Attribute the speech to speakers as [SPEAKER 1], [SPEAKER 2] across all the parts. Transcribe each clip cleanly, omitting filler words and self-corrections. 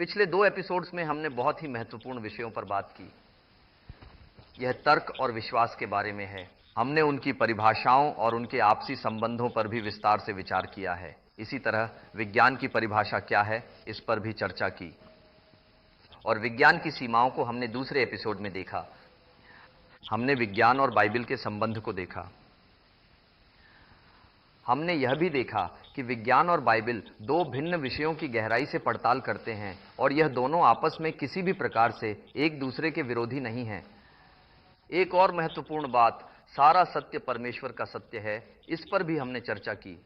[SPEAKER 1] पिछले 2 एपिसोड्स में हमने बहुत ही महत्वपूर्ण विषयों पर बात की। यह तर्क और विश्वास के बारे में है। हमने उनकी परिभाषाओं और उनके आपसी संबंधों पर भी विस्तार से विचार किया है। इसी तरह विज्ञान की परिभाषा क्या है, इस पर भी चर्चा की। और विज्ञान की सीमाओं को हमने दूसरे एपिसोड में देखा। हमने विज्ञान और बाइबल के संबंध को देखा। हमने यह भी देखा कि विज्ञान और बाइबल 2 भिन्न विषयों की गहराई से पड़ताल करते हैं और यह दोनों आपस में किसी भी प्रकार से एक दूसरे के विरोधी नहीं हैं। एक और महत्वपूर्ण बात, सारा सत्य परमेश्वर का सत्य है, इस पर भी हमने चर्चा की।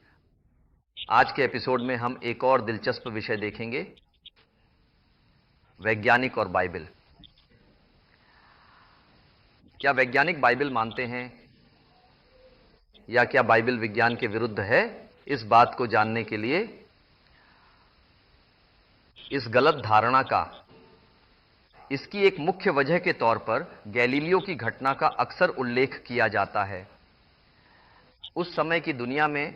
[SPEAKER 1] आज के एपिसोड में हम एक और दिलचस्प विषय देखेंगे, वैज्ञानिक और बाइबल। क्या वैज्ञानिक बाइबल मानते हैं या क्या बाइबल विज्ञान के विरुद्ध है? इस बात को जानने के लिए इस गलत धारणा का, इसकी एक मुख्य वजह के तौर पर गैलीलियो की घटना का अक्सर उल्लेख किया जाता है। उस समय की दुनिया में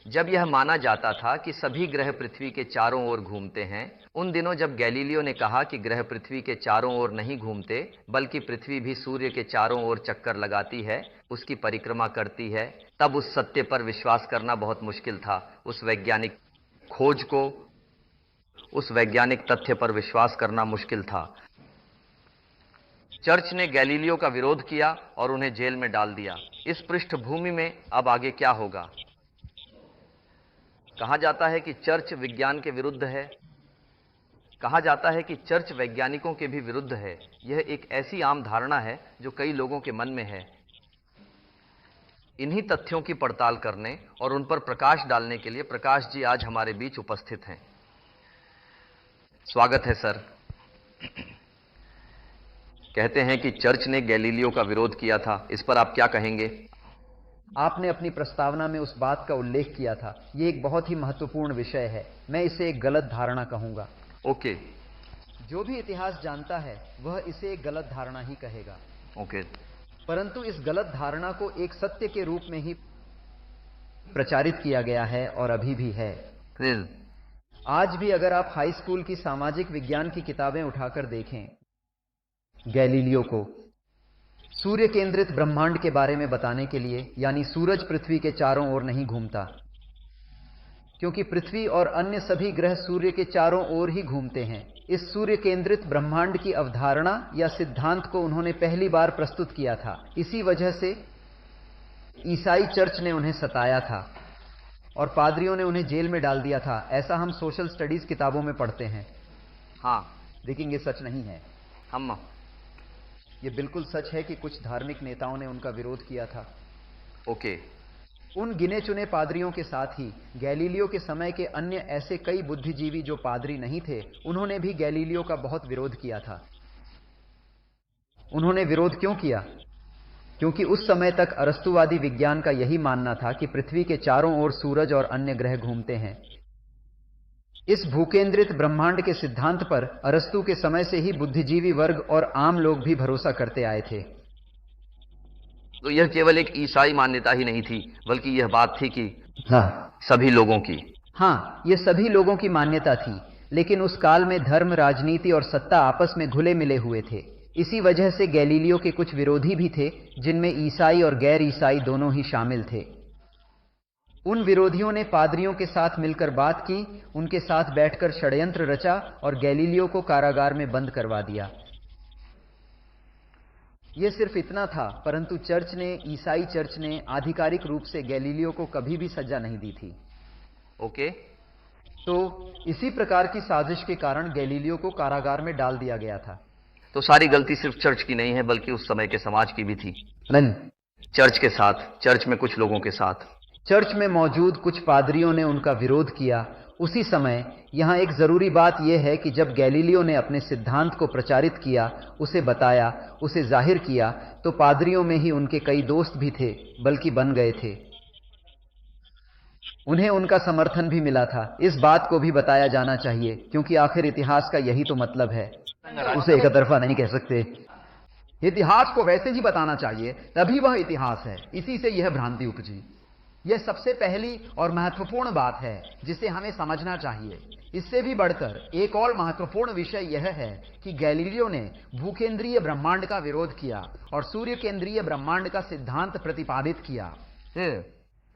[SPEAKER 1] जब यह माना जाता था कि सभी ग्रह पृथ्वी के चारों ओर घूमते हैं, उन दिनों जब गैलीलियो ने कहा कि ग्रह पृथ्वी के चारों ओर नहीं घूमते बल्कि पृथ्वी भी सूर्य के चारों ओर चक्कर लगाती है, उसकी परिक्रमा करती है, तब उस सत्य पर विश्वास करना बहुत मुश्किल था। उस वैज्ञानिक खोज को, उस वैज्ञानिक तथ्य पर विश्वास करना मुश्किल था। चर्च ने गैलीलियो का विरोध किया और उन्हें जेल में डाल दिया। इस पृष्ठभूमि में अब आगे क्या होगा? कहा जाता है कि चर्च विज्ञान के विरुद्ध है। कहा जाता है कि चर्च वैज्ञानिकों के भी विरुद्ध है। यह एक ऐसी आम धारणा है जो कई लोगों के मन में है। इन्हीं तथ्यों की पड़ताल करने और उन पर प्रकाश डालने के लिए प्रकाश जी आज हमारे बीच उपस्थित हैं। स्वागत है सर। कहते हैं कि चर्च ने गैलीलियो का विरोध किया था, इस पर आप क्या कहेंगे?
[SPEAKER 2] आपने अपनी प्रस्तावना में उस बात का उल्लेख किया था। यह एक बहुत ही महत्वपूर्ण विषय है। मैं इसे एक गलत धारणा कहूंगा।
[SPEAKER 1] ओके।
[SPEAKER 2] जो भी इतिहास जानता है वह इसे एक गलत धारणा ही कहेगा।
[SPEAKER 1] ओके।
[SPEAKER 2] परंतु इस गलत धारणा को एक सत्य के रूप में ही प्रचारित किया गया है और अभी भी है। आज भी अगर आप हाई स्कूल की सामाजिक विज्ञान की किताबें उठाकर देखें, गैलीलियो को सूर्य केंद्रित ब्रह्मांड के बारे में बताने के लिए, यानी सूरज पृथ्वी के चारों ओर नहीं घूमता, क्योंकि पृथ्वी और अन्य सभी ग्रह सूर्य के चारों ओर ही घूमते हैं। इस सूर्य केंद्रित ब्रह्मांड की अवधारणा या सिद्धांत को उन्होंने पहली बार प्रस्तुत किया था। इसी वजह से ईसाई चर्च ने उन्हें सताया था और पादरियों ने उन्हें जेल में डाल दिया था। ऐसा हम सोशल स्टडीज किताबों में पढ़ते हैं।
[SPEAKER 1] हाँ,
[SPEAKER 2] लेकिन ये सच नहीं है। ये बिल्कुल सच है कि कुछ धार्मिक नेताओं ने उनका विरोध किया था।
[SPEAKER 1] ओके।
[SPEAKER 2] उन गिने चुने पादरियों के साथ ही गैलीलियो के समय के अन्य ऐसे कई बुद्धिजीवी जो पादरी नहीं थे, उन्होंने भी गैलीलियो का बहुत विरोध किया था। उन्होंने विरोध क्यों किया? क्योंकि उस समय तक अरस्तुवादी विज्ञान का यही मानना था कि पृथ्वी के चारों ओर सूरज और अन्य ग्रह घूमते हैं। इस भूकेंद्रित ब्रह्मांड के सिद्धांत पर अरस्तु के समय से ही बुद्धिजीवी वर्ग और आम लोग भी भरोसा करते आए थे।
[SPEAKER 1] तो यह केवल एक ईसाई मान्यता ही नहीं थी, बल्कि यह बात थी कि सभी लोगों की।
[SPEAKER 2] हाँ, यह सभी लोगों की मान्यता थी, लेकिन उस काल में धर्म, राजनीति और सत्ता आपस में घुले मिले हुए थे। इसी वजह से गैलीलियो के कुछ विरोधी भी थे, जिनमें ईसाई और गैर ईसाई दोनों ही शामिल थे। उन विरोधियों ने पादरियों के साथ मिलकर बात की, उनके साथ बैठकर षड्यंत्र रचा और गैलीलियो को कारागार में बंद करवा दिया। यह सिर्फ इतना था, परंतु चर्च ने, ईसाई चर्च ने आधिकारिक रूप से गैलीलियो को कभी भी सजा नहीं दी थी।
[SPEAKER 1] ओके।
[SPEAKER 2] तो इसी प्रकार की साजिश के कारण गैलीलियो को कारागार में डाल दिया गया था।
[SPEAKER 1] तो सारी गलती सिर्फ चर्च की नहीं है, बल्कि उस समय के समाज की भी थी।
[SPEAKER 2] नहीं,
[SPEAKER 1] चर्च के साथ, चर्च में कुछ लोगों के साथ,
[SPEAKER 2] चर्च में मौजूद कुछ पादरियों ने उनका विरोध किया। उसी समय यहाँ एक जरूरी बात यह है कि जब गैलीलियो ने अपने सिद्धांत को प्रचारित किया, उसे बताया, उसे जाहिर किया, तो पादरियों में ही उनके कई दोस्त भी थे, बल्कि बन गए थे। उन्हें उनका समर्थन भी मिला था। इस बात को भी बताया जाना चाहिए, क्योंकि आखिर इतिहास का यही तो मतलब है। उसे एक तरफा नहीं कह सकते। इतिहास को वैसे ही बताना चाहिए, तभी वह इतिहास है। इसी से यह भ्रांति उपजी। यह सबसे पहली और महत्वपूर्ण बात है जिसे हमें समझना चाहिए। इससे भी बढ़कर एक और महत्वपूर्ण विषय यह है कि गैलीलियो ने भूकेंद्रीय ब्रह्मांड का विरोध किया और सूर्य केंद्रीय ब्रह्मांड का सिद्धांत प्रतिपादित किया।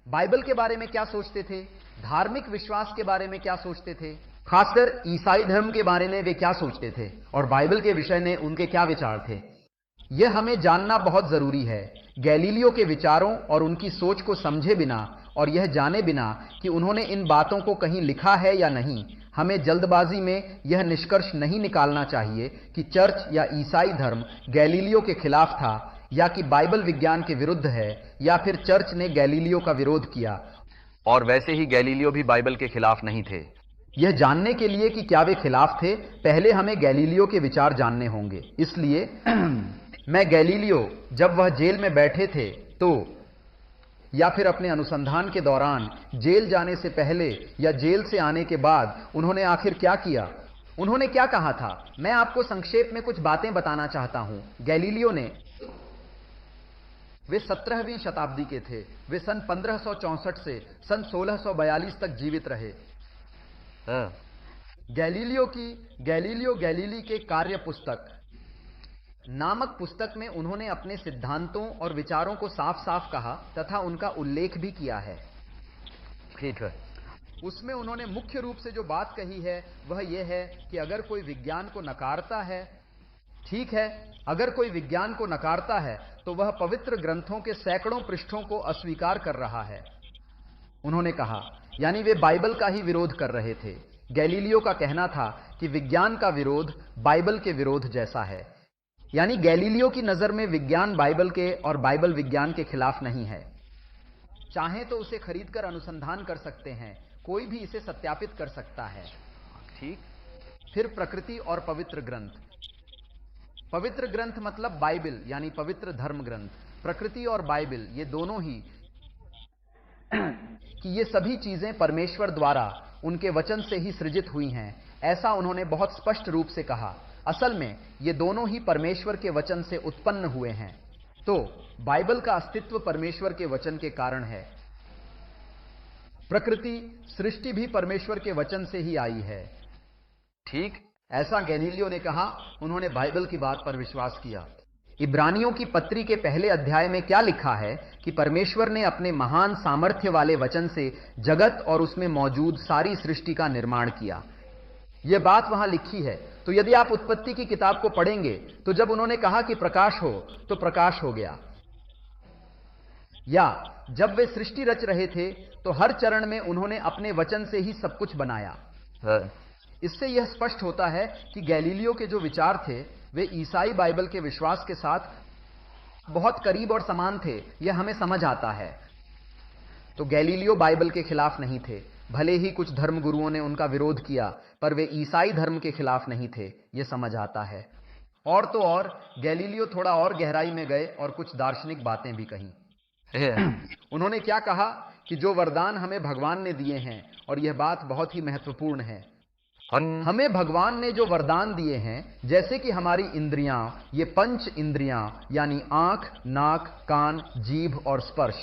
[SPEAKER 2] बाइबल के बारे में क्या सोचते थे, धार्मिक विश्वास के बारे में क्या सोचते थे, खासकर ईसाई धर्म के बारे में वे क्या सोचते थे, और बाइबल के विषय में उनके क्या विचार थे, यह हमें जानना बहुत जरूरी है। गैलीलियो के विचारों और उनकी सोच को समझे बिना और यह जाने बिना कि उन्होंने इन बातों को कहीं लिखा है या नहीं, हमें जल्दबाजी में यह निष्कर्ष नहीं निकालना चाहिए कि चर्च या ईसाई धर्म गैलीलियो के खिलाफ था, या कि बाइबल विज्ञान के विरुद्ध है, या फिर चर्च ने गैलीलियो का विरोध किया।
[SPEAKER 1] और वैसे ही गैलीलियो भी बाइबल के खिलाफ नहीं थे।
[SPEAKER 2] यह जानने के लिए कि क्या वे खिलाफ थे, पहले हमें गैलीलियो के विचार जानने होंगे। इसलिए मैं गैलीलियो जब वह जेल में बैठे थे तो, या फिर अपने अनुसंधान के दौरान, जेल जाने से पहले या जेल से आने के बाद उन्होंने आखिर क्या किया, उन्होंने क्या कहा था, मैं आपको संक्षेप में कुछ बातें बताना चाहता हूं। गैलीलियो ने, वे 17वीं शताब्दी के थे। वे सन 1564 से सन 1642 तक जीवित रहे। गैलीलियो की गैलीलियो गैलीली के कार्य पुस्तक नामक पुस्तक में उन्होंने अपने सिद्धांतों और विचारों को साफ साफ कहा तथा उनका उल्लेख भी किया है।
[SPEAKER 1] ठीक है।
[SPEAKER 2] उसमें उन्होंने मुख्य रूप से जो बात कही है वह यह है कि अगर कोई विज्ञान को नकारता है, ठीक है, अगर कोई विज्ञान को नकारता है तो वह पवित्र ग्रंथों के सैकड़ों पृष्ठों को अस्वीकार कर रहा है। उन्होंने कहा, यानी वे बाइबल का ही विरोध कर रहे थे। गैलीलियो का कहना था कि विज्ञान का विरोध बाइबल के विरोध जैसा है। यानी गैलीलियो की नजर में विज्ञान बाइबल के और बाइबल विज्ञान के खिलाफ नहीं है। चाहें तो उसे खरीदकर अनुसंधान कर सकते हैं, कोई भी इसे सत्यापित कर सकता है।
[SPEAKER 1] ठीक।
[SPEAKER 2] फिर प्रकृति और पवित्र ग्रंथ। पवित्र ग्रंथ मतलब बाइबल, यानी पवित्र धर्म ग्रंथ। प्रकृति और बाइबल ये दोनों ही कि ये सभी चीजें परमेश्वर द्वारा उनके वचन से ही सृजित हुई हैं, ऐसा उन्होंने बहुत स्पष्ट रूप से कहा। असल में ये दोनों ही परमेश्वर के वचन से उत्पन्न हुए हैं। तो बाइबल का अस्तित्व परमेश्वर के वचन के कारण है। प्रकृति, सृष्टि भी परमेश्वर के वचन से ही आई है।
[SPEAKER 1] ठीक,
[SPEAKER 2] ऐसा गैलीलियो ने कहा। उन्होंने बाइबल की बात पर विश्वास किया। इब्रानियों की पत्री के पहले अध्याय में क्या लिखा है कि परमेश्वर ने अपने महान सामर्थ्य वाले वचन से जगत और उसमें मौजूद सारी सृष्टि का निर्माण किया। यह बात वहां लिखी है। तो यदि आप उत्पत्ति की किताब को पढ़ेंगे तो जब उन्होंने कहा कि प्रकाश हो तो प्रकाश हो गया, या जब वे सृष्टि रच रहे थे तो हर चरण में उन्होंने अपने वचन से ही सब कुछ बनाया। इससे यह स्पष्ट होता है कि गैलीलियो के जो विचार थे वे ईसाई बाइबल के विश्वास के साथ बहुत करीब और समान थे, यह हमें समझ आता है। तो गैलीलियो बाइबल के खिलाफ नहीं थे। भले ही कुछ धर्मगुरुओं ने उनका विरोध किया, पर वे ईसाई धर्म के खिलाफ नहीं थे, यह समझ आता है। और तो और गैलीलियो थोड़ा और गहराई में गए और कुछ दार्शनिक बातें भी कही। उन्होंने क्या कहा कि जो वरदान हमें भगवान ने दिए हैं, और यह बात बहुत ही महत्वपूर्ण है, हमें भगवान ने जो वरदान दिए हैं, जैसे कि हमारी इंद्रियां, ये पंच इंद्रियां यानी आंख, नाक, कान, जीभ और स्पर्श,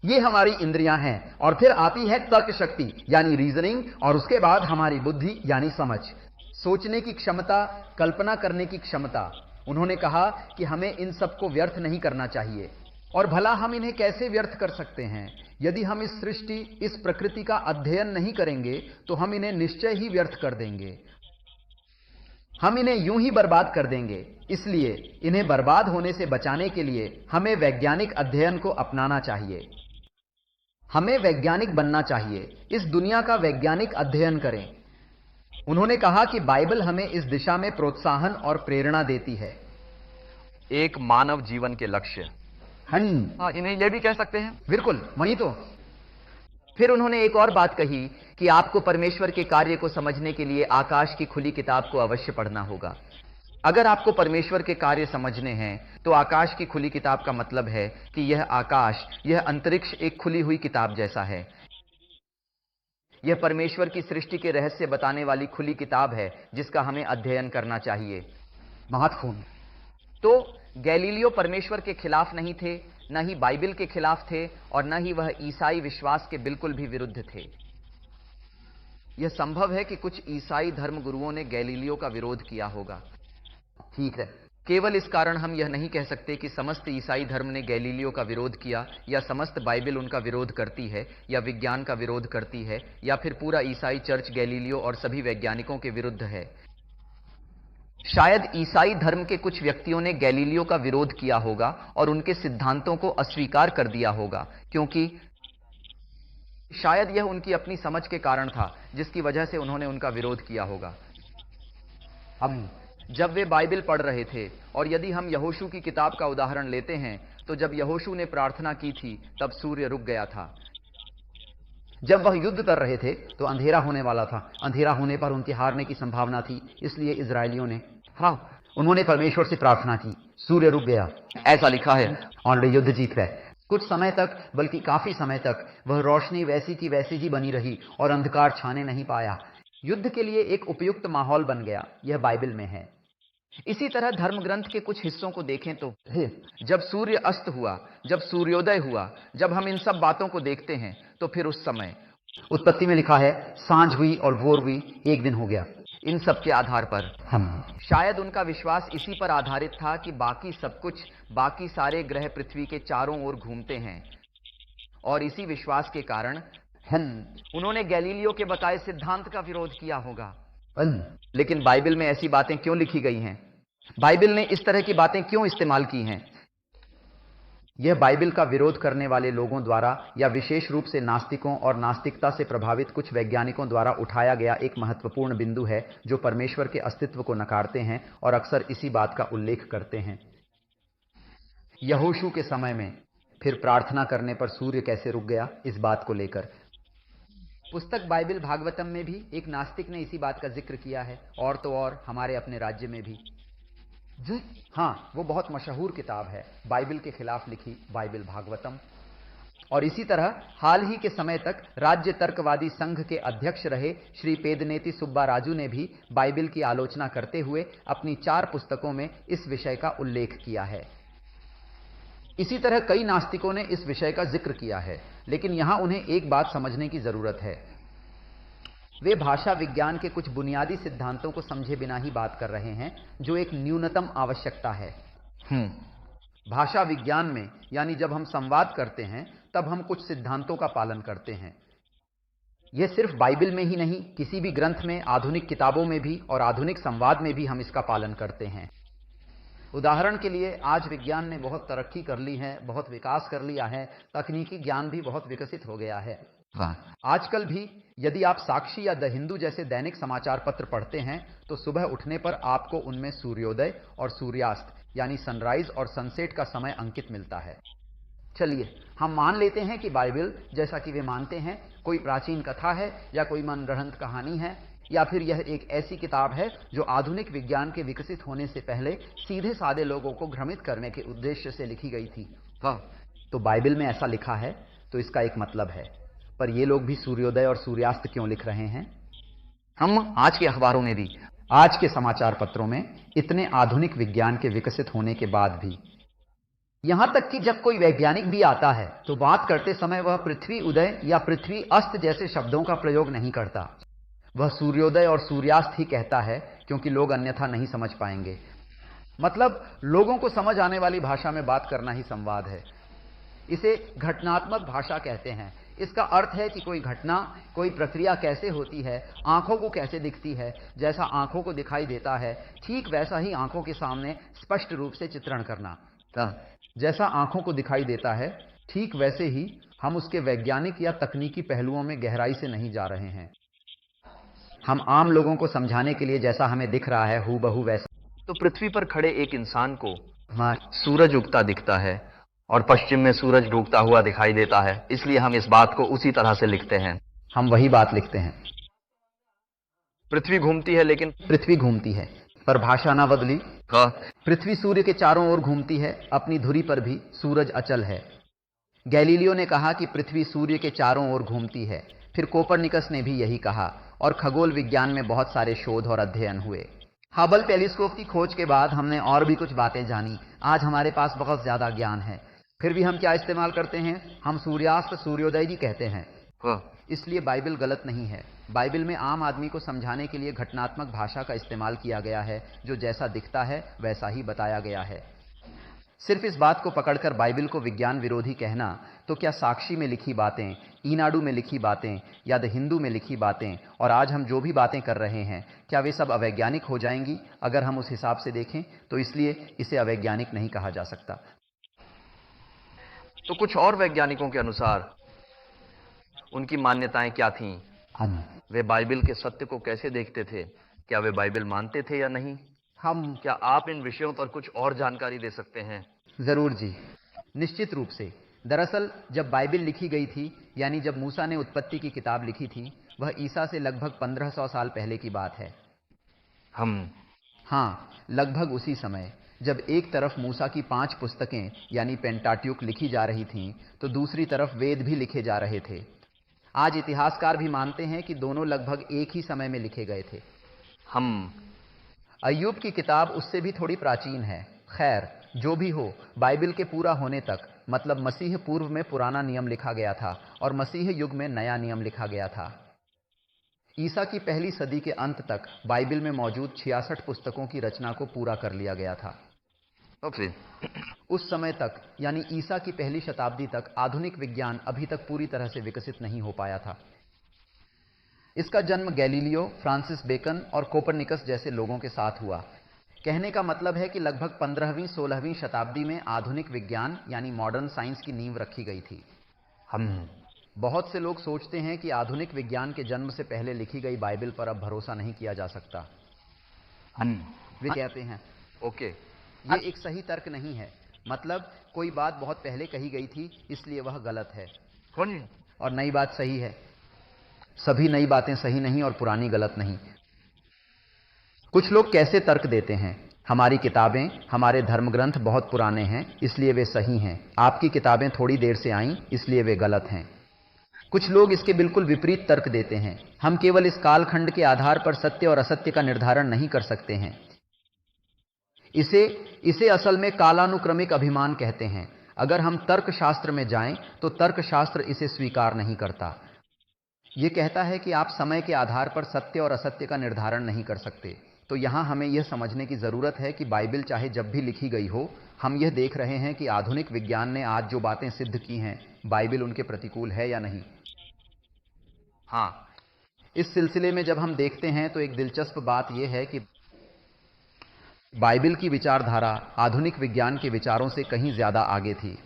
[SPEAKER 2] ये हमारी इंद्रियां हैं। और फिर आती है तर्क शक्ति यानी रीजनिंग, और उसके बाद हमारी बुद्धि यानी समझ, सोचने की क्षमता, कल्पना करने की क्षमता। उन्होंने कहा कि हमें इन सबको व्यर्थ नहीं करना चाहिए। और भला हम इन्हें कैसे व्यर्थ कर सकते हैं? यदि हम इस सृष्टि, इस प्रकृति का अध्ययन नहीं करेंगे तो हम इन्हें निश्चय ही व्यर्थ कर देंगे। हम इन्हें यूं ही बर्बाद कर देंगे। इसलिए इन्हें बर्बाद होने से बचाने के लिए हमें वैज्ञानिक अध्ययन को अपनाना चाहिए। हमें वैज्ञानिक बनना चाहिए। इस दुनिया का वैज्ञानिक अध्ययन करें। उन्होंने कहा कि बाइबल हमें इस दिशा में प्रोत्साहन और प्रेरणा देती है।
[SPEAKER 1] एक मानव जीवन के लक्ष्य,
[SPEAKER 2] हाँ,
[SPEAKER 1] इन्हें यह भी कह सकते हैं।
[SPEAKER 2] बिल्कुल, वही तो।
[SPEAKER 1] फिर उन्होंने एक और बात कही कि आपको परमेश्वर के कार्य को समझने के लिए आकाश की खुली किताब को अवश्य पढ़ना होगा। अगर आपको परमेश्वर के कार्य समझने हैं तो आकाश की खुली किताब का मतलब है कि यह आकाश, यह अंतरिक्ष एक खुली हुई किताब जैसा है। यह परमेश्वर की सृष्टि के रहस्य बताने वाली खुली किताब है जिसका हमें अध्ययन करना चाहिए।
[SPEAKER 2] महत्वपूर्ण।
[SPEAKER 1] तो गैलीलियो परमेश्वर के खिलाफ नहीं थे, न ही बाइबल के खिलाफ थे, और न ही वह ईसाई विश्वास के बिल्कुल भी विरुद्ध थे। यह संभव है कि कुछ ईसाई धर्मगुरुओं ने गैलीलियो का विरोध किया होगा,
[SPEAKER 2] ठीक है।
[SPEAKER 1] केवल इस कारण हम यह नहीं कह सकते कि समस्त ईसाई धर्म ने गैलीलियो का विरोध किया, या समस्त बाइबल उनका विरोध करती है, या विज्ञान का विरोध करती है, या फिर पूरा ईसाई चर्च गैलीलियो और सभी वैज्ञानिकों के विरुद्ध है। शायद ईसाई धर्म के कुछ व्यक्तियों ने गैलीलियो का विरोध किया होगा और उनके सिद्धांतों को अस्वीकार कर दिया होगा, क्योंकि शायद यह उनकी अपनी समझ के कारण था जिसकी वजह से उन्होंने उनका विरोध किया होगा।
[SPEAKER 2] हम
[SPEAKER 1] जब वे बाइबल पढ़ रहे थे, और यदि हम यहोशू की किताब का उदाहरण लेते हैं, तो जब यहोशू ने प्रार्थना की थी तब सूर्य रुक गया था।
[SPEAKER 2] जब वह युद्ध कर रहे थे तो अंधेरा होने वाला था, अंधेरा होने पर उनके हारने की संभावना थी, इसलिए इजरायलियों ने उन्होंने परमेश्वर से प्रार्थना की, सूर्य रुक गया,
[SPEAKER 1] ऐसा लिखा है।
[SPEAKER 2] और वे युद्ध जीत गए। कुछ समय तक, बल्कि काफी समय तक वह रोशनी वैसी की वैसी ही बनी रही और अंधकार छाने नहीं पाया। युद्ध के लिए एक उपयुक्त माहौल बन गया। यह बाइबल में है।
[SPEAKER 1] इसी तरह धर्म ग्रंथ के कुछ हिस्सों को देखें तो जब सूर्य अस्त हुआ, जब सूर्योदय हुआ, जब हम इन सब बातों को देखते हैं, तो फिर उस समय
[SPEAKER 2] उत्पत्ति में लिखा है सांझ हुई और भोर हुई, एक दिन हो गया।
[SPEAKER 1] इन सब के आधार पर
[SPEAKER 2] हम
[SPEAKER 1] शायद उनका विश्वास इसी पर आधारित था कि बाकी सब कुछ, बाकी सारे ग्रह पृथ्वी के चारों ओर घूमते हैं, और इसी विश्वास के कारण उन्होंने गैलीलियो के बताए सिद्धांत का विरोध किया होगा। लेकिन बाइबल में ऐसी बातें क्यों लिखी गई हैं? बाइबल ने इस तरह की बातें क्यों इस्तेमाल की हैं?
[SPEAKER 2] यह बाइबल का विरोध करने वाले लोगों द्वारा, या विशेष रूप से नास्तिकों और नास्तिकता से प्रभावित कुछ वैज्ञानिकों द्वारा उठाया गया एक महत्वपूर्ण बिंदु है, जो परमेश्वर के अस्तित्व को नकारते हैं और अक्सर इसी बात का उल्लेख करते हैं। यहोशू के समय में फिर प्रार्थना करने पर सूर्य कैसे रुक गया, इस बात को लेकर पुस्तक बाइबल भागवतम में भी एक नास्तिक ने इसी बात का जिक्र किया है, और तो और हमारे अपने राज्य में भी। हाँ, वो बहुत मशहूर किताब है, बाइबल के खिलाफ लिखी बाइबल भागवतम। और इसी तरह हाल ही के समय तक राज्य तर्कवादी संघ के अध्यक्ष रहे श्री पेदनेती सुब्बा राजू ने भी बाइबल की आलोचना करते हुए अपनी 4 पुस्तकों में इस विषय का उल्लेख किया है। इसी तरह कई नास्तिकों ने इस विषय का जिक्र किया है, लेकिन यहां उन्हें एक बात समझने की जरूरत है। वे भाषा विज्ञान के कुछ बुनियादी सिद्धांतों को समझे बिना ही बात कर रहे हैं, जो एक न्यूनतम आवश्यकता है। भाषा विज्ञान में, यानी जब हम संवाद करते हैं, तब हम कुछ सिद्धांतों का पालन करते हैं। यह सिर्फ बाइबल में ही नहीं, किसी भी ग्रंथ में, आधुनिक किताबों में भी और आधुनिक संवाद में भी हम इसका पालन करते हैं। उदाहरण के लिए, आज विज्ञान ने बहुत तरक्की कर ली है, बहुत विकास कर लिया है, तकनीकी ज्ञान भी बहुत विकसित हो गया है। आजकल भी यदि आप साक्षी या द हिंदू जैसे दैनिक समाचार पत्र पढ़ते हैं, तो सुबह उठने पर आपको उनमें सूर्योदय और सूर्यास्त, यानी सनराइज और सनसेट का समय अंकित मिलता है। चलिए हम मान लेते हैं कि बाइबल, जैसा कि वे मानते हैं, कोई प्राचीन कथा है या कोई मनगढ़ंत कहानी है, या फिर यह एक ऐसी किताब है जो आधुनिक विज्ञान के विकसित होने से पहले सीधे साधे लोगों को भ्रमित करने के उद्देश्य से लिखी गई थी। तो बाइबल में ऐसा लिखा है, तो इसका एक मतलब है। पर ये लोग भी सूर्योदय और सूर्यास्त क्यों लिख रहे हैं?
[SPEAKER 1] हम आज के अखबारों में भी,
[SPEAKER 2] आज के समाचार पत्रों में, इतने आधुनिक विज्ञान के विकसित होने के बाद भी, यहां तक कि जब कोई वैज्ञानिक भी आता है तो बात करते समय वह पृथ्वी उदय या पृथ्वी अस्त जैसे शब्दों का प्रयोग नहीं करता। वह सूर्योदय और सूर्यास्त ही कहता है, क्योंकि लोग अन्यथा नहीं समझ पाएंगे। मतलब लोगों को समझ आने वाली भाषा में बात करना ही संवाद है। इसे घटनात्मक भाषा कहते हैं। इसका अर्थ है कि कोई घटना, कोई प्रक्रिया कैसे होती है, आंखों को कैसे दिखती है, जैसा आंखों को दिखाई देता है, ठीक वैसा ही आंखों के सामने स्पष्ट रूप से चित्रण करना। जैसा आंखों को दिखाई देता है, ठीक वैसे ही हम उसके वैज्ञानिक या तकनीकी पहलुओं में गहराई से नहीं जा रहे हैं। हम आम लोगों को समझाने के लिए जैसा हमें दिख रहा है हूबहू वैसा।
[SPEAKER 1] तो पृथ्वी पर खड़े एक इंसान को सूरज उगता दिखता है और पश्चिम में सूरज डूबता हुआ दिखाई देता है, इसलिए हम इस बात को उसी तरह से लिखते हैं।
[SPEAKER 2] हम वही बात लिखते हैं।
[SPEAKER 1] पृथ्वी घूमती है, लेकिन
[SPEAKER 2] पृथ्वी घूमती है पर भाषा ना बदली। पृथ्वी सूर्य के चारों ओर घूमती है, अपनी धुरी पर भी सूरज अचल है। गैलीलियो ने कहा कि पृथ्वी सूर्य के चारों ओर घूमती है, फिर कोपरनिकस ने भी यही कहा, और खगोल विज्ञान में बहुत सारे शोध और अध्ययन हुए। हबल टेलीस्कोप की खोज के बाद हमने और भी कुछ बातें जानी। आज हमारे पास बहुत ज्यादा ज्ञान है, फिर भी हम क्या इस्तेमाल करते हैं? हम सूर्यास्त सूर्योदय ही कहते हैं। इसलिए बाइबल गलत नहीं है। बाइबल में आम आदमी को समझाने के लिए घटनात्मक भाषा का इस्तेमाल किया गया है, जो जैसा दिखता है वैसा ही बताया गया है। सिर्फ इस बात को पकड़कर बाइबल को विज्ञान विरोधी कहना, तो क्या साक्षी में लिखी बातें, ईनाडू में लिखी बातें या द हिंदू में लिखी बातें और आज हम जो भी बातें कर रहे हैं, क्या वे सब अवैज्ञानिक हो जाएंगी अगर हम उस हिसाब से देखें? तो इसलिए इसे अवैज्ञानिक नहीं कहा जा सकता।
[SPEAKER 1] तो कुछ और वैज्ञानिकों के अनुसार उनकी मान्यताएं क्या थीं? वे बाइबल के सत्य को कैसे देखते थे? क्या वे बाइबल मानते थे या नहीं? क्या आप इन विषयों पर कुछ और जानकारी दे सकते हैं?
[SPEAKER 2] जरूर जी, निश्चित रूप से। दरअसल जब बाइबल लिखी गई थी, यानी जब मूसा ने उत्पत्ति की किताब लिखी थी, वह ईसा से लगभग 1500 साल पहले की बात है। हाँ, लगभग उसी समय जब एक तरफ मूसा की 5 पुस्तकें यानी पेंटाट्यूक लिखी जा रही थीं, तो दूसरी तरफ वेद भी लिखे जा रहे थे। आज इतिहासकार भी मानते हैं कि दोनों लगभग एक ही समय में लिखे गए थे। अय्यूब की किताब उससे भी थोड़ी प्राचीन है। खैर, जो भी हो, बाइबल के पूरा होने तक, मतलब मसीह पूर्व में पुराना नियम लिखा गया था और मसीह युग में नया नियम लिखा गया था। ईसा की पहली सदी के अंत तक बाइबल में मौजूद 66 पुस्तकों की रचना को पूरा कर लिया गया था। उस समय तक, यानी ईसा की पहली शताब्दी तक, आधुनिक विज्ञान अभी तक पूरी तरह से विकसित नहीं हो पाया था। इसका जन्म गैलीलियो, फ्रांसिस बेकन और कोपरनिकस जैसे लोगों के साथ हुआ। कहने का मतलब है कि लगभग 15वीं-16वीं शताब्दी में आधुनिक विज्ञान यानी मॉडर्न साइंस की नींव रखी गई थी। बहुत से लोग सोचते हैं कि आधुनिक विज्ञान के जन्म से पहले लिखी गई बाइबल पर अब भरोसा नहीं किया जा सकता। वे कहते हैं,
[SPEAKER 1] ओके,
[SPEAKER 2] ये एक सही तर्क नहीं है। मतलब कोई बात बहुत पहले कही गई थी, इसलिए वह गलत है और नई बात सही है। सभी नई बातें सही नहीं और पुरानी गलत नहीं। कुछ लोग कैसे तर्क देते हैं? हमारी किताबें, हमारे धर्मग्रंथ बहुत पुराने हैं, इसलिए वे सही हैं। आपकी किताबें थोड़ी देर से आईं, इसलिए वे गलत हैं। कुछ लोग इसके बिल्कुल विपरीत तर्क देते हैं। हम केवल इस कालखंड के आधार पर सत्य और असत्य का निर्धारण नहीं कर सकते हैं। इसे असल में कालानुक्रमिक अभिमान कहते हैं। अगर हम तर्कशास्त्र में जाएं, तो तर्कशास्त्र इसे स्वीकार नहीं करता। यह कहता है कि आप समय के आधार पर सत्य और असत्य का निर्धारण नहीं कर सकते। तो यहां हमें यह समझने की जरूरत है कि बाइबल चाहे जब भी लिखी गई हो, हम यह देख रहे हैं कि आधुनिक विज्ञान ने आज जो बातें सिद्ध की हैं, बाइबल उनके प्रतिकूल है या नहीं। इस सिलसिले में जब हम देखते हैं तो एक दिलचस्प बात यह है कि बाइबल की विचारधारा आधुनिक विज्ञान के विचारों से कहीं ज्यादा आगे थी।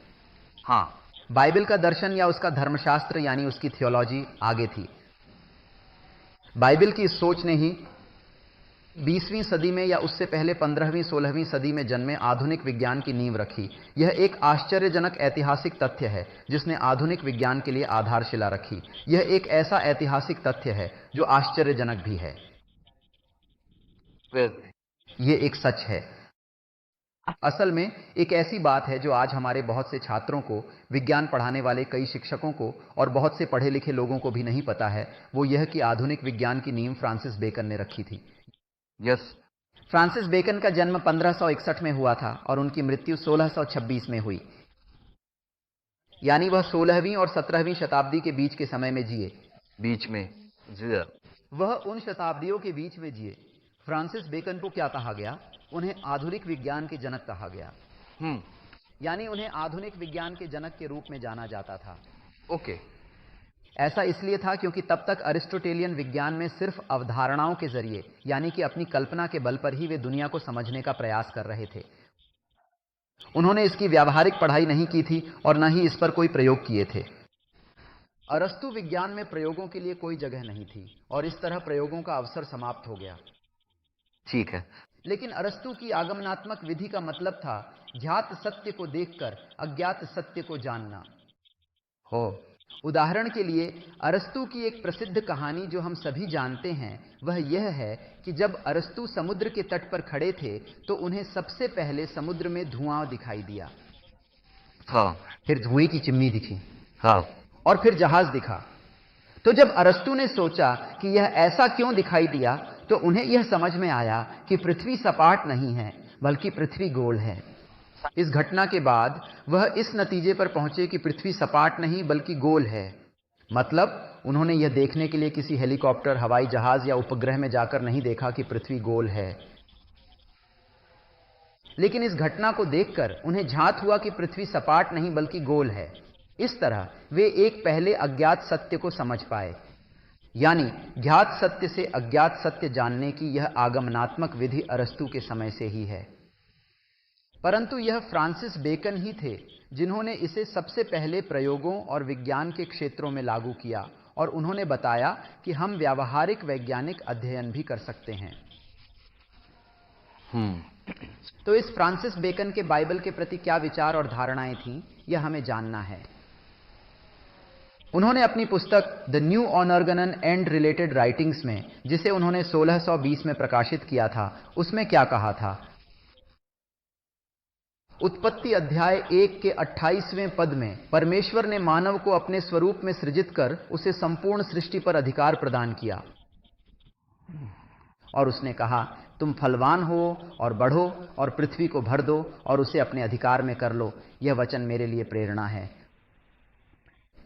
[SPEAKER 2] बाइबल का दर्शन या उसका धर्मशास्त्र यानी उसकी थियोलॉजी आगे थी। बाइबल की इस सोच ने ही 20वीं सदी में या उससे पहले 15वीं-16वीं सदी में जन्मे आधुनिक विज्ञान की नींव रखी। यह एक आश्चर्यजनक ऐतिहासिक तथ्य है जिसने आधुनिक विज्ञान के लिए आधारशिला रखी। यह एक ऐसा ऐतिहासिक तथ्य है जो आश्चर्यजनक भी है। यह एक सच है। असल में एक ऐसी बात है जो आज हमारे बहुत से छात्रों को, विज्ञान पढ़ाने वाले कई शिक्षकों को और बहुत से पढ़े लिखे लोगों को भी नहीं पता है। वो यह कि आधुनिक विज्ञान की नींव फ्रांसिस बेकन ने रखी थी। फ्रांसिस बेकन का जन्म 1561 में हुआ था और उनकी मृत्यु 1626 में हुई। यानी वह 16वीं और 17वीं शताब्दी के बीच के समय में जिए। वह उन शताब्दियों के बीच में जिए। फ्रांसिस बेकन को क्या कहा गया? उन्हें आधुनिक विज्ञान के जनक कहा गया। यानी उन्हें आधुनिक विज्ञान के जनक के रूप में जाना जाता था। ऐसा इसलिए था क्योंकि तब तक अरिस्टोटेलियन विज्ञान में सिर्फ अवधारणाओं के जरिए, यानी कि अपनी कल्पना के बल पर ही वे दुनिया को समझने का प्रयास कर रहे थे। उन्होंने इसकी व्यावहारिक पढ़ाई नहीं की थी और न ही इस पर कोई प्रयोग किए थे। अरस्तु विज्ञान में प्रयोगों के लिए कोई जगह नहीं थी और इस तरह प्रयोगों का अवसर समाप्त हो गया।
[SPEAKER 1] ठीक है,
[SPEAKER 2] लेकिन अरस्तु की आगमनात्मक विधि का मतलब था ज्ञात सत्य को देखकर अज्ञात सत्य को जानना। उदाहरण के लिए अरस्तु की एक प्रसिद्ध कहानी जो हम सभी जानते हैं वह यह है कि जब अरस्तु समुद्र के तट पर खड़े थे तो उन्हें सबसे पहले समुद्र में धुआं दिखाई दिया। फिर धुएं की चिमनी दिखी। और फिर जहाज दिखा। तो जब अरस्तु ने सोचा कि यह ऐसा क्यों दिखाई दिया, तो उन्हें यह समझ में आया कि पृथ्वी सपाट नहीं है बल्कि पृथ्वी गोल है। इस घटना के बाद वह इस नतीजे पर पहुंचे कि पृथ्वी सपाट नहीं बल्कि गोल है। मतलब उन्होंने यह देखने के लिए किसी हेलीकॉप्टर, हवाई जहाज या उपग्रह में जाकर नहीं देखा कि पृथ्वी गोल है, लेकिन इस घटना को देखकर उन्हें झांत हुआ कि पृथ्वी सपाट नहीं बल्कि गोल है। इस तरह वे एक पहले अज्ञात सत्य को समझ पाए, यानी ज्ञात सत्य से अज्ञात सत्य जानने की यह आगमनात्मक विधि अरस्तु के समय से ही है। परंतु यह फ्रांसिस बेकन ही थे जिन्होंने इसे सबसे पहले प्रयोगों और विज्ञान के क्षेत्रों में लागू किया, और उन्होंने बताया कि हम व्यावहारिक वैज्ञानिक अध्ययन भी कर सकते हैं। तो इस फ्रांसिस बेकन के बाइबल के प्रति क्या विचार और धारणाएं थीं, यह हमें जानना है। उन्होंने अपनी पुस्तक the new organon and related writings में, जिसे उन्होंने 1620 में प्रकाशित किया था, उसमें क्या कहा था। उत्पत्ति अध्याय 1 के 28वें पद में परमेश्वर ने मानव को अपने स्वरूप में सृजित कर उसे संपूर्ण सृष्टि पर अधिकार प्रदान किया, और उसने कहा, तुम फलवान हो और बढ़ो और पृथ्वी को भर दो और उसे अपने अधिकार में कर लो। यह वचन मेरे लिए प्रेरणा है।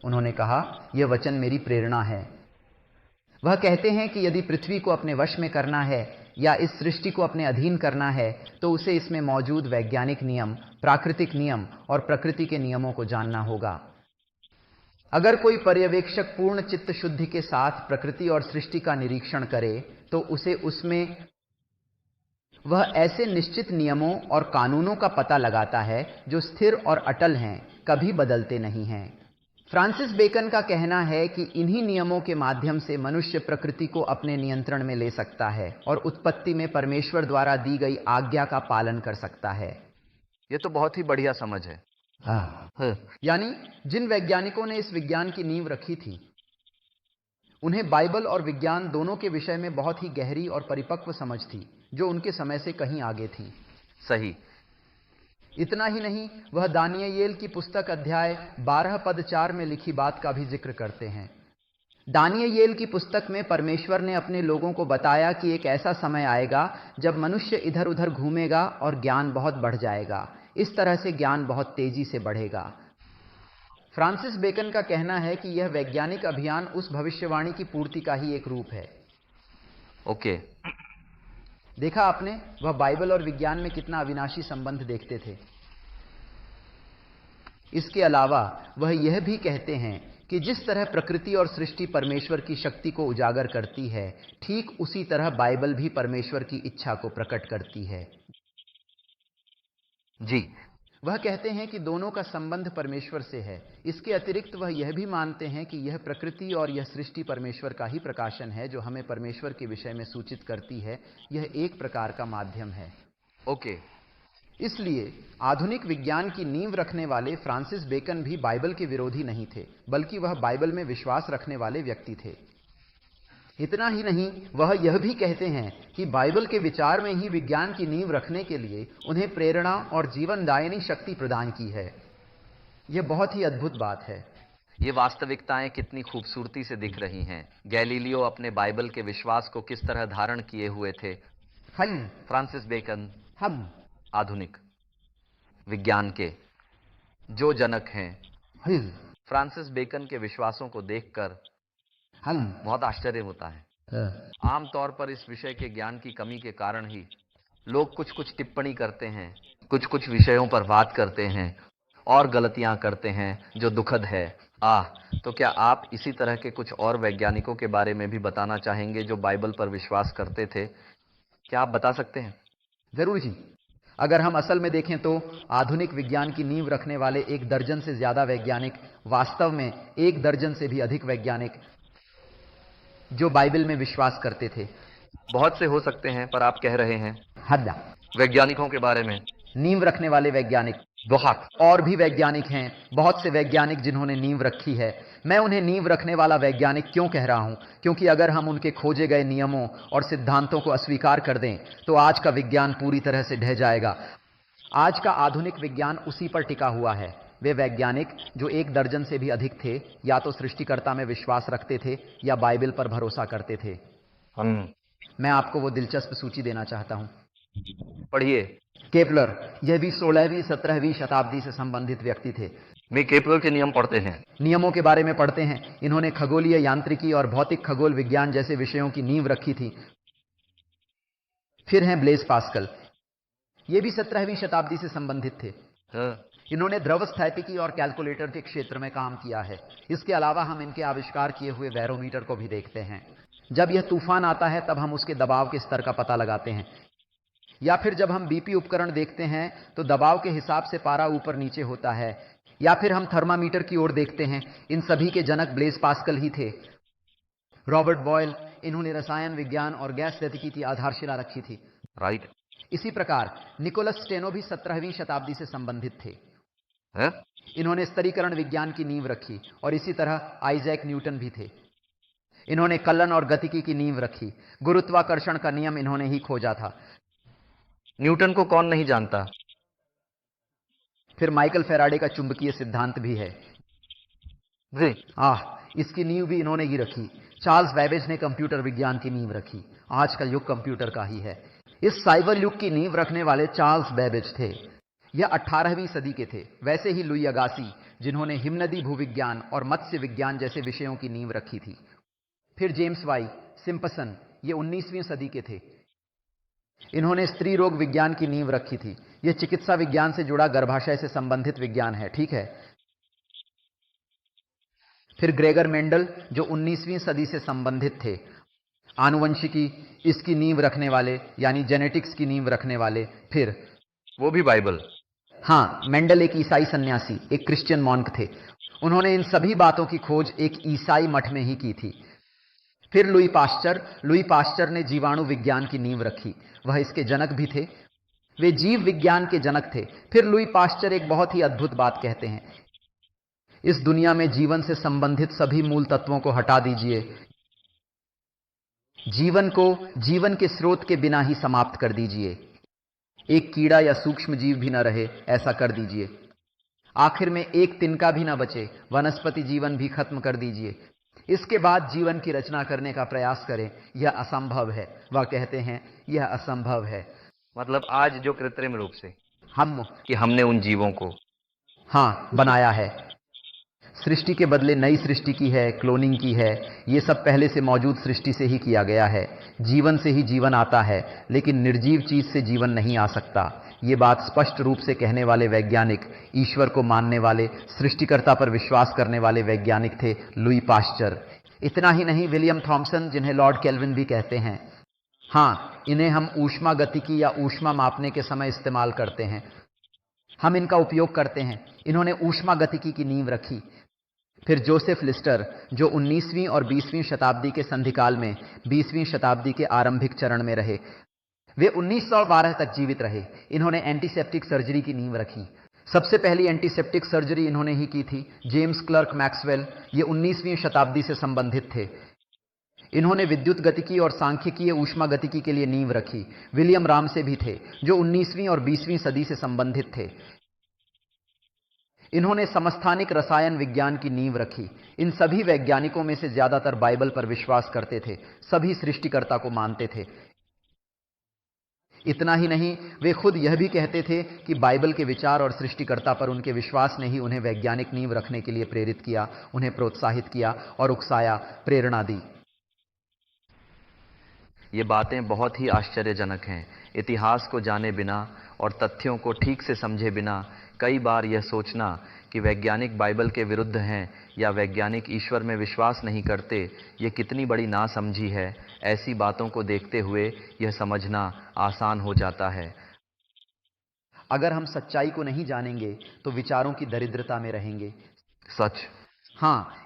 [SPEAKER 2] उन्होंने कहा, यह वचन मेरी प्रेरणा है। वह कहते हैं कि यदि पृथ्वी को अपने वश में करना है या इस सृष्टि को अपने अधीन करना है, तो उसे इसमें मौजूद वैज्ञानिक नियम, प्राकृतिक नियम और प्रकृति के नियमों को जानना होगा। अगर कोई पर्यवेक्षक पूर्ण चित्त शुद्धि के साथ प्रकृति और सृष्टि का निरीक्षण करे, तो उसे उसमें वह ऐसे निश्चित नियमों और कानूनों का पता लगाता है जो स्थिर और अटल हैं, कभी बदलते नहीं हैं। फ्रांसिस बेकन का कहना है कि इन्हीं नियमों के माध्यम से मनुष्य प्रकृति को अपने नियंत्रण में ले सकता है और उत्पत्ति में परमेश्वर द्वारा दी गई आज्ञा का पालन कर सकता है।
[SPEAKER 1] ये तो बहुत ही बढ़िया समझ है।
[SPEAKER 2] यानी जिन वैज्ञानिकों ने इस विज्ञान की नींव रखी थी, उन्हें बाइबल और विज्ञान दोनों के विषय में बहुत ही गहरी और परिपक्व समझ थी, जो उनके समय से कहीं आगे थी।
[SPEAKER 1] सही।
[SPEAKER 2] इतना ही नहीं, वह दानियेल की पुस्तक अध्याय 12 पद 4 में लिखी बात का भी जिक्र करते हैं। दानियेल की पुस्तक में परमेश्वर ने अपने लोगों को बताया कि एक ऐसा समय आएगा जब मनुष्य इधर उधर घूमेगा और ज्ञान बहुत बढ़ जाएगा। इस तरह से ज्ञान बहुत तेजी से बढ़ेगा। फ्रांसिस बेकन का कहना है कि यह वैज्ञानिक अभियान उस भविष्यवाणी की पूर्ति का ही एक रूप है।
[SPEAKER 1] ओके।
[SPEAKER 2] देखा आपने, वह बाइबल और विज्ञान में कितना अविनाशी संबंध देखते थे। इसके अलावा वह यह भी कहते हैं कि जिस तरह प्रकृति और सृष्टि परमेश्वर की शक्ति को उजागर करती है, ठीक उसी तरह बाइबल भी परमेश्वर की इच्छा को प्रकट करती है।
[SPEAKER 1] जी।
[SPEAKER 2] वह कहते हैं कि दोनों का संबंध परमेश्वर से है। इसके अतिरिक्त वह यह भी मानते हैं कि यह प्रकृति और यह सृष्टि परमेश्वर का ही प्रकाशन है, जो हमें परमेश्वर के विषय में सूचित करती है। यह एक प्रकार का माध्यम है।
[SPEAKER 1] ओके।
[SPEAKER 2] इसलिए आधुनिक विज्ञान की नींव रखने वाले फ्रांसिस बेकन भी बाइबल के विरोधी नहीं थे, बल्कि वह बाइबल में विश्वास रखने वाले व्यक्ति थे। इतना ही नहीं, वह यह भी कहते हैं कि बाइबल के विचार में ही विज्ञान की नींव रखने के लिए उन्हें प्रेरणा और जीवनदायिनी शक्ति प्रदान की है। यह बहुत ही अद्भुत बात है।
[SPEAKER 1] ये वास्तविकताएं कितनी खूबसूरती से दिख रही हैं। गैलीलियो अपने बाइबल के विश्वास को किस तरह धारण किए हुए थे। फ्रांसिस बेकन
[SPEAKER 2] हम
[SPEAKER 1] आधुनिक विज्ञान के जो जनक हैं। फ्रांसिस बेकन के विश्वासों को देखकर बहुत आश्चर्य होता है। आमतौर पर इस विषय के ज्ञान की कमी के कारण ही लोग कुछ कुछ टिप्पणी करते हैं, कुछ कुछ विषयों पर बात करते हैं और गलतियां करते हैं, जो दुखद है। तो क्या आप इसी तरह के कुछ और वैज्ञानिकों के बारे में भी बताना चाहेंगे जो बाइबल पर विश्वास करते थे? क्या आप बता सकते हैं?
[SPEAKER 2] जरूर जी। अगर हम असल में देखें तो आधुनिक विज्ञान की नींव रखने वाले 1 दर्जन से ज्यादा वैज्ञानिक, वास्तव में 1 दर्जन से भी अधिक वैज्ञानिक जो बाइबल में विश्वास करते थे।
[SPEAKER 1] बहुत से हो सकते हैं, पर आप कह रहे हैं
[SPEAKER 2] हद
[SPEAKER 1] वैज्ञानिकों के बारे में।
[SPEAKER 2] नींव रखने वाले वैज्ञानिक
[SPEAKER 1] बहुत
[SPEAKER 2] और भी वैज्ञानिक हैं, बहुत से वैज्ञानिक जिन्होंने नींव रखी है। मैं उन्हें नींव रखने वाला वैज्ञानिक क्यों कह रहा हूं? क्योंकि अगर हम उनके खोजे गए नियमों और सिद्धांतों को अस्वीकार कर दें, तो आज का विज्ञान पूरी तरह से ढह जाएगा। आज का आधुनिक विज्ञान उसी पर टिका हुआ है। वे वैज्ञानिक जो 1 दर्जन से भी अधिक थे, या तो सृष्टिकर्ता में विश्वास रखते थे या बाइबल पर भरोसा करते थे। मैं आपको वो दिलचस्प सूची देना चाहता हूं।
[SPEAKER 1] पढ़िए।
[SPEAKER 2] केपलर, यह भी 16वीं 17वीं शताब्दी से संबंधित व्यक्ति थे।
[SPEAKER 1] वे केपलर के नियम पढ़ते हैं।
[SPEAKER 2] नियमों के बारे में पढ़ते हैं। इन्होंने खगोलीय यांत्रिकी और भौतिक खगोल विज्ञान जैसे विषयों की नींव रखी थी। फिर हैं ब्लेज पास्कल, ये भी 17वीं शताब्दी से संबंधित थे। इन्होंने द्रवस्थैतिकी और कैलकुलेटर के क्षेत्र में काम किया है। इसके अलावा हम इनके आविष्कार किए हुए बैरोमीटर को भी देखते हैं। जब यह तूफान आता है तब हम उसके दबाव के स्तर का पता लगाते हैं, या फिर जब हम बीपी उपकरण देखते हैं तो दबाव के हिसाब से पारा ऊपर नीचे होता है, या फिर हम थर्मामीटर की ओर देखते हैं। इन सभी के जनक ब्लेज पास्कल ही थे। रॉबर्ट बॉयल, इन्होंने रसायन विज्ञान और गैस गतिकी की आधारशिला रखी थी।
[SPEAKER 1] राइट।
[SPEAKER 2] इसी प्रकार निकोलस स्टेनो भी 17वीं शताब्दी से संबंधित थे। इन्होंने स्तरीकरण विज्ञान की नींव रखी, और इसी तरह आइजैक न्यूटन भी थे। इन्होंने कलन और गतिकी की नींव रखी। गुरुत्वाकर्षण का नियम इन्होंने ही खोजा था।
[SPEAKER 1] न्यूटन को कौन नहीं जानता?
[SPEAKER 2] फिर माइकल फैराडे का चुंबकीय सिद्धांत भी है
[SPEAKER 1] जी।
[SPEAKER 2] इसकी नींव भी इन्होंने ही रखी। चार्ल्स बैबेज ने कंप्यूटर विज्ञान की नींव रखी। आज का युग कंप्यूटर का ही है। इस साइबर युग की नींव रखने वाले चार्ल्स बैबेज थे। यह 18वीं सदी के थे। वैसे ही लुई अगासी, जिन्होंने हिमनदी भूविज्ञान और मत्स्य विज्ञान जैसे विषयों की नींव रखी थी। फिर जेम्स वाई, सिम्पसन, ये 19वीं सदी के थे। इन्होंने स्त्री रोग विज्ञान की नींव रखी थी। यह चिकित्सा विज्ञान से जुड़ा गर्भाशय से संबंधित विज्ञान है, ठीक है। फिर ग्रेगर मेंडल, जो 19वीं सदी से संबंधित थे। आनुवंशिकी, इसकी नींव रखने वाले, यानी जेनेटिक्स की नींव रखने वाले। फिर
[SPEAKER 1] वो भी बाइबल।
[SPEAKER 2] मेंडल एक ईसाई सन्यासी, एक क्रिश्चियन मॉन्क थे। उन्होंने इन सभी बातों की खोज एक ईसाई मठ में ही की थी। फिर लुई पाश्चर ने जीवाणु विज्ञान की नींव रखी। वह इसके जनक भी थे। वे जीव विज्ञान के जनक थे। फिर लुई पाश्चर एक बहुत ही अद्भुत बात कहते हैं, इस दुनिया में जीवन से संबंधित सभी मूल तत्वों को हटा दीजिए। जीवन को जीवन के स्रोत के बिना ही समाप्त कर दीजिए। एक कीड़ा या सूक्ष्म जीव भी न रहे, ऐसा कर दीजिए। आखिर में एक तिनका भी न बचे, वनस्पति जीवन भी खत्म कर दीजिए। इसके बाद जीवन की रचना करने का प्रयास करें। यह असंभव है। वह कहते हैं यह असंभव है।
[SPEAKER 1] मतलब आज जो कृत्रिम रूप से
[SPEAKER 2] हमने
[SPEAKER 1] उन जीवों को
[SPEAKER 2] बनाया है, सृष्टि के बदले नई सृष्टि की है, क्लोनिंग की है। ये सब पहले से मौजूद सृष्टि से ही किया गया है। जीवन से ही जीवन आता है, लेकिन निर्जीव चीज से जीवन नहीं आ सकता। ये बात स्पष्ट रूप से कहने वाले वैज्ञानिक, ईश्वर को मानने वाले, सृष्टिकर्ता पर विश्वास करने वाले वैज्ञानिक थे लुई पाश्चर। इतना ही नहीं, विलियम थॉमसन, जिन्हें लॉर्ड केल्विन भी कहते हैं, इन्हें हम ऊष्मा गतिकी या ऊष्मा मापने के समय इस्तेमाल करते हैं। हम इनका उपयोग करते हैं। इन्होंने ऊष्मा गतिकी की नींव रखी। फिर जोसेफ लिस्टर, जो 19वीं और 20वीं शताब्दी के संधिकाल में 20वीं शताब्दी के आरंभिक चरण में रहे। वे 1912 तक जीवित रहे। इन्होंने एंटीसेप्टिक सर्जरी की नींव रखी। सबसे पहली एंटीसेप्टिक सर्जरी इन्होंने ही की थी। जेम्स क्लर्क मैक्सवेल, ये 19वीं शताब्दी से संबंधित थे। इन्होंने विद्युत गतिकी और सांख्यिकीय ऊष्मा गतिकी के लिए नींव रखी। विलियम रामसे भी थे, जो 19वीं और 20वीं सदी से संबंधित थे। इन्होंने समस्थानिक रसायन विज्ञान की नींव रखी। इन सभी वैज्ञानिकों में से ज्यादातर बाइबल पर विश्वास करते थे। सभी सृष्टिकर्ता को मानते थे। इतना ही नहीं, वे खुद यह भी कहते थे कि बाइबल के विचार और सृष्टिकर्ता पर उनके विश्वास ने ही उन्हें वैज्ञानिक नींव रखने के लिए प्रेरित किया, उन्हें प्रोत्साहित किया और उकसाया, प्रेरणा दी।
[SPEAKER 1] ये बातें बहुत ही आश्चर्यजनक हैं। इतिहास को जाने बिना और तथ्यों को ठीक से समझे बिना कई बार यह सोचना कि वैज्ञानिक बाइबल के विरुद्ध हैं या वैज्ञानिक ईश्वर में विश्वास नहीं करते, ये कितनी बड़ी नासमझी है। ऐसी बातों को देखते हुए यह समझना आसान हो जाता है।
[SPEAKER 2] अगर हम सच्चाई को नहीं जानेंगे तो विचारों की दरिद्रता में रहेंगे।
[SPEAKER 1] सच।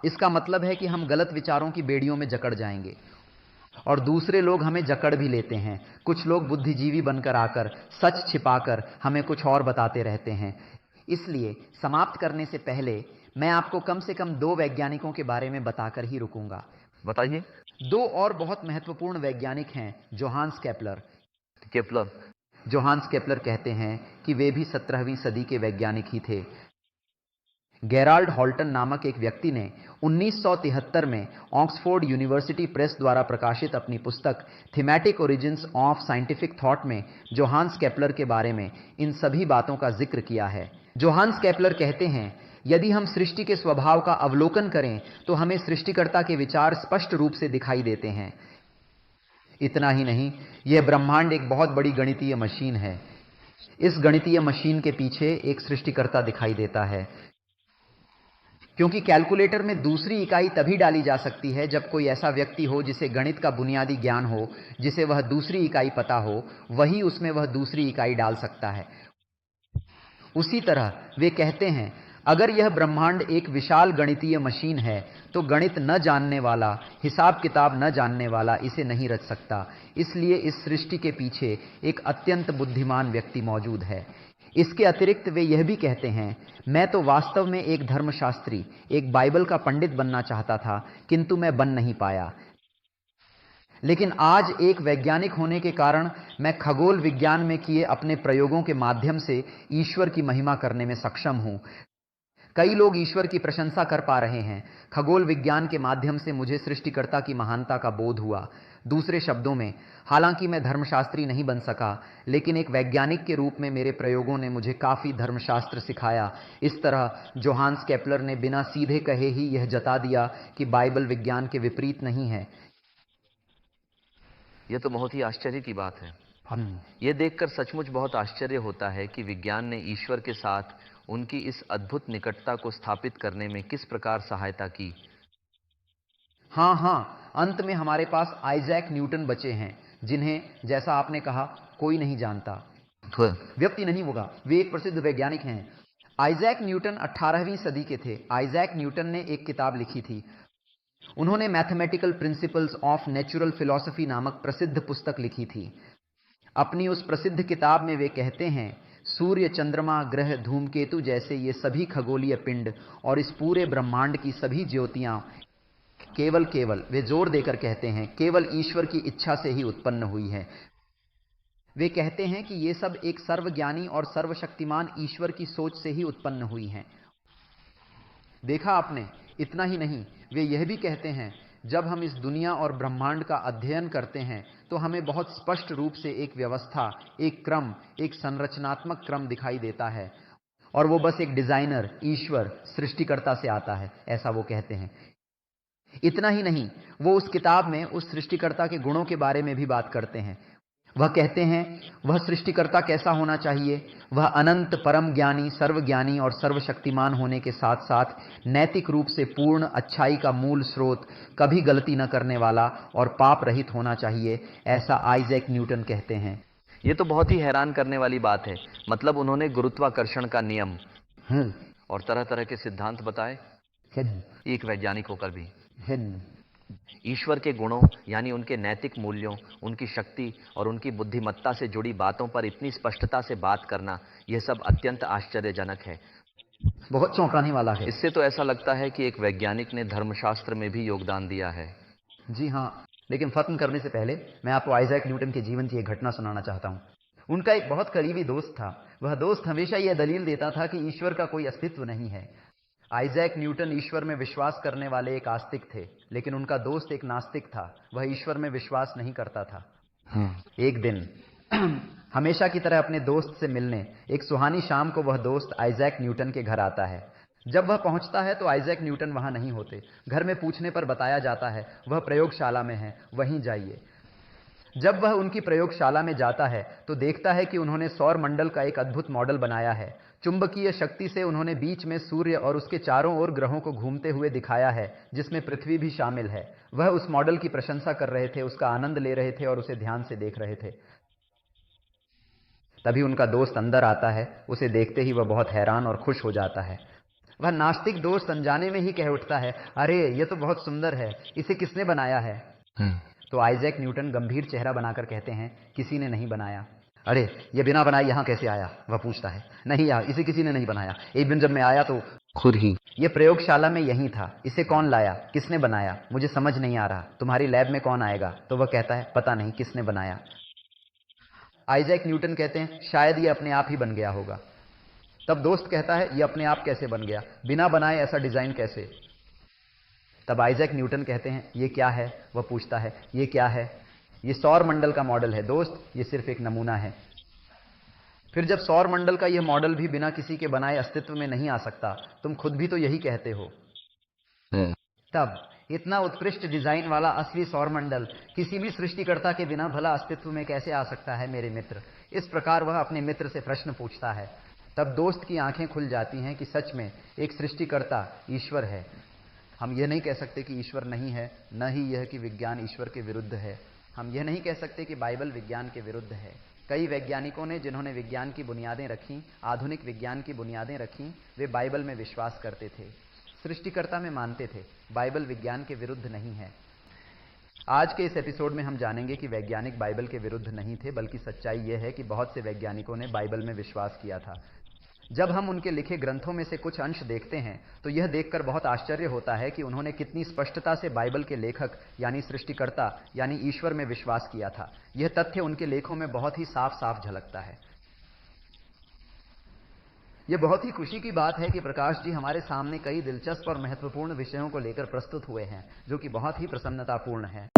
[SPEAKER 2] इसका मतलब है कि हम गलत विचारों की बेड़ियों में जकड़ जाएंगे, और दूसरे लोग हमें जकड़ भी लेते हैं। कुछ लोग बुद्धिजीवी बनकर आकर सच छिपाकर हमें कुछ और बताते रहते हैं। इसलिए समाप्त करने से पहले मैं आपको कम से कम 2 वैज्ञानिकों के बारे में बताकर ही रुकूंगा।
[SPEAKER 1] बताइए।
[SPEAKER 2] 2 और बहुत महत्वपूर्ण वैज्ञानिक हैं, जोहान्स केपलर। जोहान्स केपलर कहते हैं कि वे भी 17वीं सदी के वैज्ञानिक ही थे। गेराल्ड हॉल्टन नामक एक व्यक्ति ने 1973 में ऑक्सफोर्ड यूनिवर्सिटी प्रेस द्वारा प्रकाशित अपनी पुस्तक thematic origins of scientific thought में जोहान्स केपलर के बारे में इन सभी बातों का जिक्र किया है। जोहान्स केपलर कहते हैं, यदि हम सृष्टि के स्वभाव का अवलोकन करें तो हमें सृष्टिकर्ता के विचार स्पष्ट रूप से दिखाई देते हैं। इतना ही नहीं, यह ब्रह्मांड एक बहुत बड़ी गणितीय मशीन है। इस गणितीय मशीन के पीछे एक सृष्टिकर्ता दिखाई देता है, क्योंकि कैलकुलेटर में दूसरी इकाई तभी डाली जा सकती है जब कोई ऐसा व्यक्ति हो जिसे गणित का बुनियादी ज्ञान हो, जिसे वह दूसरी इकाई पता हो, वही उसमें वह दूसरी इकाई डाल सकता है। उसी तरह वे कहते हैं, अगर यह ब्रह्मांड एक विशाल गणितीय मशीन है तो गणित न जानने वाला, हिसाब किताब न जानने वाला इसे नहीं रच सकता। इसलिए इस सृष्टि के पीछे एक अत्यंत बुद्धिमान व्यक्ति मौजूद है। इसके अतिरिक्त वे यह भी कहते हैं, मैं तो वास्तव में एक धर्मशास्त्री, एक बाइबल का पंडित बनना चाहता था, किंतु मैं बन नहीं पाया। लेकिन आज एक वैज्ञानिक होने के कारण मैं खगोल विज्ञान में किए अपने प्रयोगों के माध्यम से ईश्वर की महिमा करने में सक्षम हूं। कई लोग ईश्वर की प्रशंसा कर पा रहे हैं। खगोल विज्ञान के माध्यम से मुझे सृष्टिकर्ता की महानता का बोध हुआ। दूसरे शब्दों में, हालांकि मैं धर्मशास्त्री नहीं बन सका, लेकिन एक वैज्ञानिक के रूप में मेरे प्रयोगों ने मुझे काफी धर्मशास्त्र सिखाया। इस तरह जोहान्स केपलर ने बिना सीधे कहे ही यह जता दिया कि बाइबल विज्ञान के विपरीत नहीं है।
[SPEAKER 1] यह तो बहुत ही आश्चर्य की बात है। यह देखकर सचमुच बहुत आश्चर्य होता है कि विज्ञान ने ईश्वर के साथ उनकी इस अद्भुत निकटता को स्थापित करने में किस प्रकार सहायता की।
[SPEAKER 2] हाँ, अंत में हमारे पास आइजैक न्यूटन बचे हैं, जिन्हें, जैसा आपने कहा, कोई नहीं जानता। व्यक्ति नहीं होगा, वे एक प्रसिद्ध वैज्ञानिक हैं। आइजैक न्यूटन 18वीं सदी के थे। आइजैक न्यूटन ने एक किताब लिखी थी। उन्होंने mathematical principles of natural philosophy नामक प्रसिद्ध पुस्तक लिखी थी। अपनी उस प्रसिद्ध किताब में वे कहते हैं, सूर्य, चंद्रमा, ग्रह, धूमकेतु जैसे ये सभी खगोलीय पिंड और इस पूरे ब्रह्मांड की सभी ज्योतियां केवल वे जोर देकर कहते हैं, केवल ईश्वर की इच्छा से ही उत्पन्न हुई है। वे कहते हैं कि ये सब एक सर्वज्ञानी और सर्वशक्तिमान ईश्वर की सोच से ही उत्पन्न हुई हैं। देखा आपने, इतना ही नहीं, वे यह भी कहते हैं, जब हम इस दुनिया और ब्रह्मांड का अध्ययन करते हैं तो हमें बहुत स्पष्ट रूप से एक व्यवस्था, एक क्रम, एक संरचनात्मक क्रम दिखाई देता है, और वो बस एक डिजाइनर, ईश्वर, सृष्टिकर्ता से आता है, ऐसा वो कहते हैं। इतना ही नहीं, वो उस किताब में उस सृष्टिकर्ता के गुणों के बारे में भी बात करते हैं। वह कहते हैं, वह सृष्टिकर्ता कैसा होना चाहिए? वह अनंत, परम ज्ञानी, सर्वज्ञानी और सर्वशक्तिमान होने के साथ साथ नैतिक रूप से पूर्ण, अच्छाई का मूल स्रोत, कभी गलती न करने वाला और पाप रहित होना चाहिए, ऐसा आइजैक न्यूटन कहते हैं।
[SPEAKER 1] ये तो बहुत ही हैरान करने वाली बात है। मतलब उन्होंने गुरुत्वाकर्षण का नियम और तरह तरह के सिद्धांत बताए, एक वैज्ञानिक होकर भी। ईश्वर के गुणों यानी उनके नैतिक मूल्यों, उनकी शक्ति और उनकी बुद्धिमत्ता से जुड़ी बातों पर इतनी स्पष्टता से बात करना, यह सब अत्यंत आश्चर्यजनक है,
[SPEAKER 2] बहुत चौंकाने वाला है।
[SPEAKER 1] इससे तो ऐसा लगता है कि एक वैज्ञानिक ने धर्मशास्त्र में भी योगदान दिया है।
[SPEAKER 2] जी हाँ, लेकिन खत्म करने से पहले मैं आपको आइजैक न्यूटन के जीवन की एक घटना सुनाना चाहता हूँ। उनका एक बहुत करीबी दोस्त था। वह दोस्त हमेशा यह दलील देता था कि ईश्वर का कोई अस्तित्व नहीं है। आइजैक न्यूटन ईश्वर में विश्वास करने वाले एक आस्तिक थे, लेकिन उनका दोस्त एक नास्तिक था। वह ईश्वर में विश्वास नहीं करता था। एक दिन हमेशा की तरह अपने दोस्त से मिलने एक सुहानी शाम को वह दोस्त आइजैक न्यूटन के घर आता है। जब वह पहुंचता है तो आइजैक न्यूटन वहां नहीं होते। घर में पूछने पर बताया जाता है वह प्रयोगशाला में है, वहीं जाइए। जब वह उनकी प्रयोगशाला में जाता है तो देखता है कि उन्होंने सौर मंडल का एक अद्भुत मॉडल बनाया है। चुंबकीय शक्ति से उन्होंने बीच में सूर्य और उसके चारों ओर ग्रहों को घूमते हुए दिखाया है, जिसमें पृथ्वी भी शामिल है। वह उस मॉडल की प्रशंसा कर रहे थे, उसका आनंद ले रहे थे और उसे ध्यान से देख रहे थे। तभी उनका दोस्त अंदर आता है। उसे देखते ही वह बहुत हैरान और खुश हो जाता है। वह नास्तिक दोस्त अनजाने में ही कह उठता है, अरे यह तो बहुत सुंदर है, इसे किसने बनाया है? तो आइजैक न्यूटन गंभीर चेहरा बनाकर कहते हैं, किसी ने नहीं बनाया। अरे ये बिना बनाए यहां कैसे आया? वह पूछता है। नहीं यार, इसे किसी ने नहीं बनाया। एक दिन जब मैं आया तो खुद ही ये प्रयोगशाला में यही था। इसे कौन लाया, किसने बनाया, मुझे समझ नहीं आ रहा। तुम्हारी लैब में कौन आएगा? तो वह कहता है, पता नहीं किसने बनाया। आइजैक न्यूटन कहते हैं, शायद ये अपने आप ही बन गया होगा। तब दोस्त कहता है ये अपने आप कैसे बन गया, बिना बनाए ऐसा डिजाइन कैसे। तब आइजैक न्यूटन कहते हैं ये क्या है। वह पूछता है ये क्या है। ये सौर मंडल का मॉडल है दोस्त, ये सिर्फ एक नमूना है। फिर जब सौर मंडल का यह मॉडल भी बिना किसी के बनाए अस्तित्व में नहीं आ सकता, तुम खुद भी तो यही कहते हो। तब इतना उत्कृष्ट डिजाइन वाला असली सौर मंडल किसी भी सृष्टिकर्ता के बिना भला अस्तित्व में कैसे आ सकता है मेरे मित्र। इस प्रकार वह अपने मित्र से प्रश्न पूछता है। तब दोस्त की आंखें खुल जाती हैं कि सच में एक सृष्टिकर्ता ईश्वर है। हम यह नहीं कह सकते कि ईश्वर नहीं है, न ही यह कि विज्ञान ईश्वर के विरुद्ध है। हम यह नहीं कह सकते कि बाइबल विज्ञान के विरुद्ध है। कई वैज्ञानिकों ने जिन्होंने विज्ञान की बुनियादें रखीं, आधुनिक विज्ञान की बुनियादें रखीं, वे बाइबल में विश्वास करते थे, सृष्टिकर्ता में मानते थे। बाइबल विज्ञान के विरुद्ध नहीं है। आज के इस एपिसोड में हम जानेंगे कि वैज्ञानिक बाइबल के विरुद्ध नहीं थे, बल्कि सच्चाई यह है कि बहुत से वैज्ञानिकों ने बाइबल में विश्वास किया था। जब हम उनके लिखे ग्रंथों में से कुछ अंश देखते हैं तो यह देखकर बहुत आश्चर्य होता है कि उन्होंने कितनी स्पष्टता से बाइबल के लेखक यानी सृष्टिकर्ता यानी ईश्वर में विश्वास किया था। यह तथ्य उनके लेखों में बहुत ही साफ साफ झलकता है। यह बहुत ही खुशी की बात है कि प्रकाश जी हमारे सामने कई दिलचस्प और महत्वपूर्ण विषयों को लेकर प्रस्तुत हुए हैं, जो कि बहुत ही प्रसन्नतापूर्ण है।